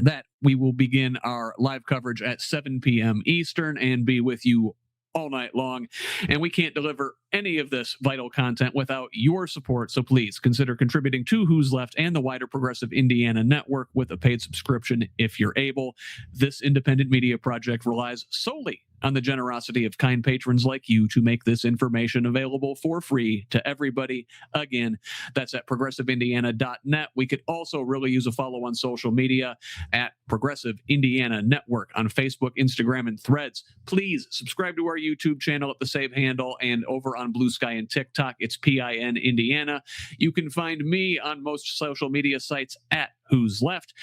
That we will begin our live coverage at 7 p.m. Eastern and be with you all night long. And we can't deliver any of this vital content without your support. So please consider contributing to Who's Left and the wider Progressive Indiana network with a paid subscription if you're able. This independent media project relies solely on the generosity of kind patrons like you to make this information available for free to everybody. Again, that's at progressiveindiana.net. We could also really use a follow on social media at Progressive Indiana Network on Facebook, Instagram, and Threads. Please subscribe to our YouTube channel at the same handle, and over on Blue Sky and TikTok, it's PIN Indiana. You can find me on most social media sites at HoosLeft.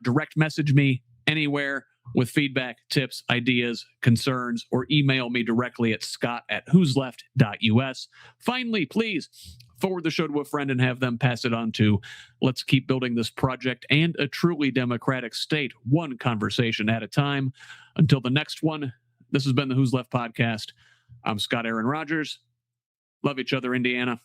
Direct message me anywhere with feedback, tips, ideas, concerns, or email me directly at scott@whosleft.us. Finally, please forward the show to a friend and have them pass it on to. Let's keep building this project and a truly democratic state, one conversation at a time. Until the next one, this has been the Who's Left podcast. I'm Scott Aaron Rogers. Love each other, Indiana.